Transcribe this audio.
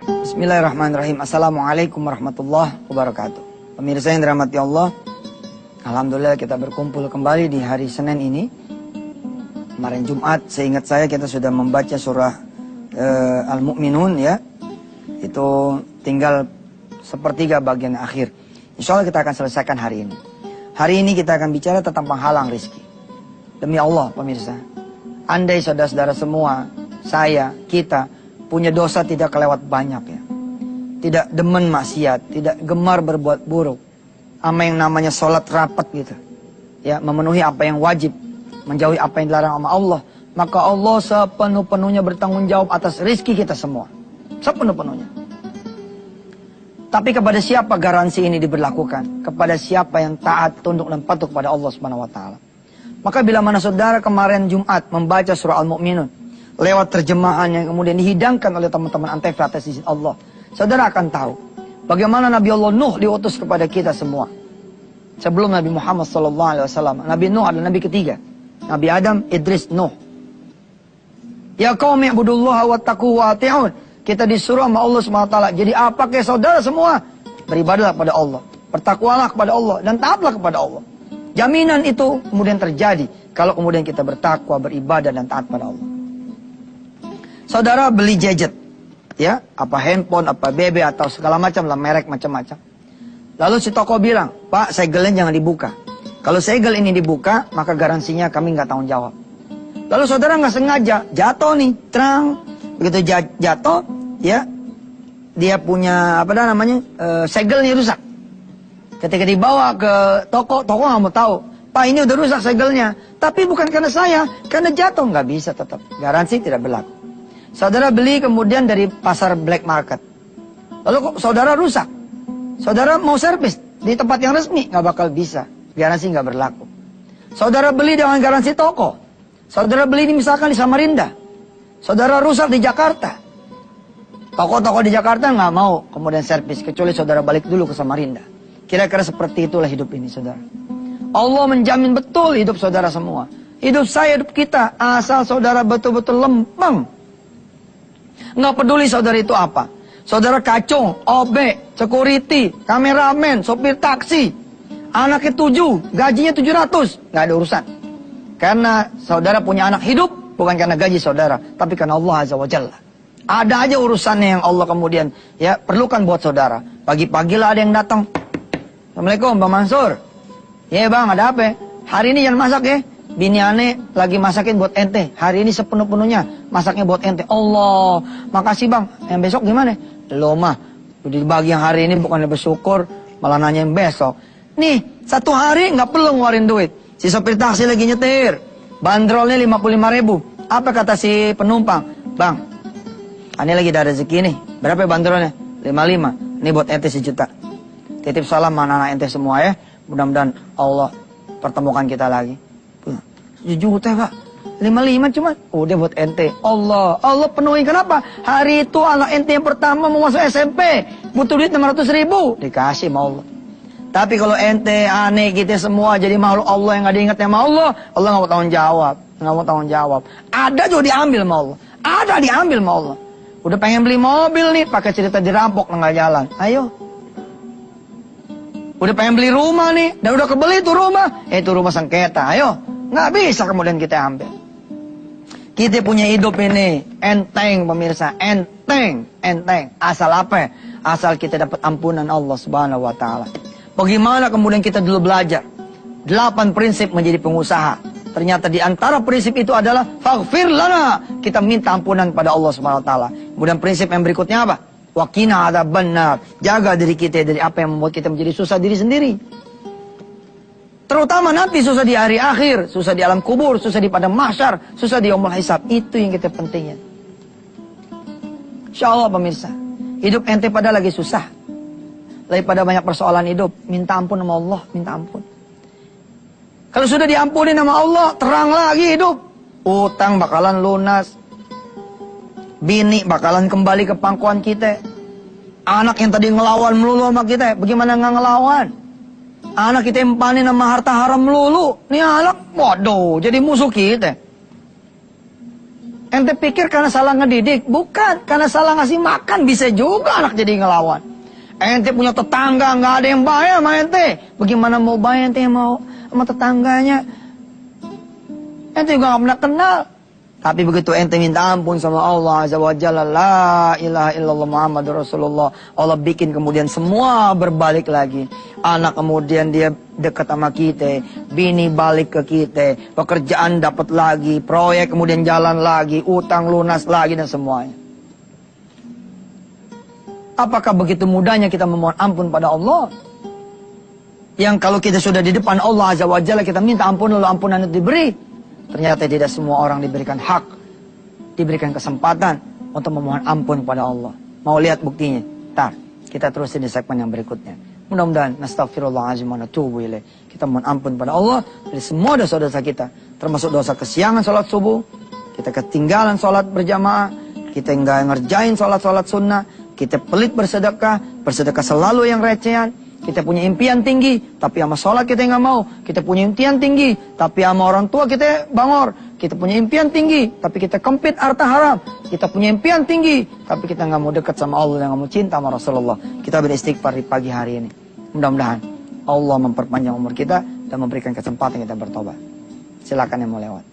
Bismillahirrahmanirrahim. Assalamualaikum warahmatullahi wabarakatuh. Pemirsa yang dirahmati Allah, alhamdulillah kita berkumpul kembali di hari Senin ini. Kemarin Jumat, seingat saya kita sudah membaca surah Al-Mu'minun ya. Itu tinggal sepertiga bagian akhir. Insya Allah kita akan selesaikan hari ini. Hari ini kita akan bicara tentang penghalang rezeki. Demi Allah pemirsa, andai saudara-saudara semua, saya, kita punya dosa tidak kelewat banyak ya. Tidak demen maksiat, tidak gemar berbuat buruk. Sama yang namanya sholat rapat gitu. Ya, memenuhi apa yang wajib, menjauhi apa yang dilarang sama Allah. Maka Allah sepenuh-penuhnya bertanggung jawab atas rezeki kita semua. Sepenuh-penuhnya. Tapi kepada siapa garansi ini diberlakukan? Kepada siapa yang taat, tunduk dan patuh kepada Allah Subhanahu wa taala. Maka bila mana saudara kemarin Jumat membaca surah Al-Mu'minun lewat terjemahan yang kemudian dihidangkan oleh teman-teman Antv atas izin Allah, saudara akan tahu bagaimana Nabi Allah Nuh diutus kepada kita semua. Sebelum Nabi Muhammad SAW, Nabi Nuh adalah Nabi ketiga. Nabi Adam, Idris, Nuh. Ya qaumi ibudullaha wattaqu wa ati'un. Kita disuruh sama Allah SWT. Jadi apa ke saudara semua? Beribadahlah kepada Allah. Bertakwalah kepada Allah. Dan taatlah kepada Allah. Jaminan itu kemudian terjadi kalau kemudian kita bertakwa, beribadah dan taat pada Allah. Saudara beli gadget. Ya, apa handphone, apa BB atau segala macam lah, merek macam-macam. Lalu si toko bilang, Pak, segelnya jangan dibuka. Kalau segel ini dibuka, maka garansinya kami nggak tanggung jawab. Lalu saudara nggak sengaja jatuh nih, terang. Begitu jatuh, ya, dia punya apa namanya, segelnya rusak. Ketika dibawa ke toko nggak mau tahu, Pak ini udah rusak segelnya. Tapi bukan karena saya, karena jatuh nggak bisa tetap. Garansi tidak berlaku. Saudara beli kemudian dari pasar black market. Lalu kok saudara rusak. Saudara mau servis di tempat yang resmi, nggak bakal bisa. Garansi nggak berlaku. Saudara beli dengan garansi toko. Saudara beli ini misalkan di Samarinda. Saudara rusak di Jakarta. Toko-toko di Jakarta nggak mau kemudian servis. Kecuali saudara balik dulu ke Samarinda. Kira-kira seperti itulah hidup ini saudara. Allah menjamin betul hidup saudara semua. Hidup saya, hidup kita. Asal saudara betul-betul lempeng. Nggak peduli saudara itu apa. Saudara kacung, OB, security, kameramen, sopir taksi. Anaknya 7, gajinya 700. Nggak ada urusan. Karena saudara punya anak hidup, bukan karena gaji saudara, tapi karena Allah Azza wa Jalla. Ada aja urusannya yang Allah kemudian ya perlukan buat saudara. Pagi-pagi lah ada yang datang. Assalamualaikum Bang Mansur. Ya bang, ada apa? Hari ini jangan masak ya. Bini aneh lagi masakin buat ente. Hari ini sepenuh-penuhnya masaknya buat ente. Allah, makasih bang. Yang besok gimana? Lo mah, udah dibagi yang hari ini bukannya bersyukur, malah nanya yang besok. Nih, satu hari nggak perlu ngeluarin duit. Si sopir taksi lagi nyetir. Bandrolnya 55.000. Apa kata si penumpang? Bang, ini lagi ada rezeki nih. Berapa bandrolnya? 55. Ini buat ente 1 juta. Titip salam anak-anak ente semua ya. Mudah-mudahan Allah pertemukan kita lagi. 1 juta pak. 55 cuma. Udah buat ente. Allah penuhi. Kenapa? Hari itu anak ente yang pertama mau masuk SMP. Butuh duit 600.000. Dikasih sama Allah. Tapi kalau ente aneh kita semua jadi makhluk Allah yang gak diingat sama Allah gak mau tanggung jawab. Nggak mau tanggung jawab. Ada juga diambil sama Allah. Ada diambil sama Allah. Udah pengen beli mobil nih, pakai cerita dirampok nggak jalan. Ayo. Udah pengen beli rumah nih, dan udah kebeli tuh rumah. Itu rumah sengketa. Ayo. Nggak bisa kemudian kita ambil. Kita punya hidup ini enteng pemirsa, enteng. Asal apa? Asal kita dapat ampunan Allah Subhanahu wa taala. Bagaimana kemudian kita dulu belajar 8 prinsip menjadi pengusaha. Ternyata di antara prinsip itu adalah faghfir lana. Kita minta ampunan pada Allah Subhanahu wa taala. Kemudian prinsip yang berikutnya apa? Waqina adzabannar. Jaga diri kita dari apa yang membuat kita menjadi susah diri sendiri. Terutama nanti susah di hari akhir, susah di alam kubur, susah di padang mahsyar, susah di yaumul hisab. Itu yang kita pentingin. Insyaallah pemirsa, hidup ente pada lagi susah. Daripada banyak persoalan hidup, minta ampun sama Allah, minta ampun. Kalau sudah diampuni nama Allah, terang lagi hidup. Utang bakalan lunas. Bini bakalan kembali ke pangkuan kita. Anak yang tadi ngelawan melulu sama kita, bagaimana nggak ngelawan? Anak kita empanin sama harta haram melulu. Nih anak, waduh, jadi musuh kita. Ente pikir karena salah ngedidik? Bukan, karena salah ngasih makan bisa juga anak jadi ngelawan. Ente punya tetangga nggak ada yang baik sama ente. Bagaimana mau baik ente mau sama tetangganya? Ente juga nggak pernah kenal. Tapi begitu ente minta ampun sama Allah Azza wa Jalla, la ilaha illallah Muhammadur Rasulullah, Allah bikin kemudian semua berbalik lagi. Anak kemudian dia dekat sama kita, bini balik ke kita, pekerjaan dapat lagi, proyek kemudian jalan lagi, utang lunas lagi dan semuanya. Apakah begitu mudahnya kita memohon ampun pada Allah? Yang kalau kita sudah di depan Allah Azza wa Jalla kita minta ampun lalu ampunan itu diberi. Ternyata tidak semua orang diberikan hak, diberikan kesempatan untuk memohon ampun pada Allah. Mau lihat buktinya? Ntar, kita terusin di segmen yang berikutnya. Mudah-mudahan, nastaghfirullahaladzim wa natubu ilaih. Kita mohon ampun pada Allah dari semua dosa-dosa kita. Termasuk dosa kesiangan sholat subuh, kita ketinggalan sholat berjamaah, kita nggak ngerjain sholat-sholat sunnah, kita pelit bersedekah selalu yang recehan. Kita punya impian tinggi, tapi sama sholat kita nggak mau. Kita punya impian tinggi, tapi sama orang tua kita bangor. Kita punya impian tinggi, tapi kita kempit harta haram. Kita punya impian tinggi, tapi kita nggak mau dekat sama Allah dan nggak mau cinta sama Rasulullah. Kita beristighfar di pagi hari ini. Mudah-mudahan Allah memperpanjang umur kita dan memberikan kesempatan kita bertobat. Silakan yang mau lewat.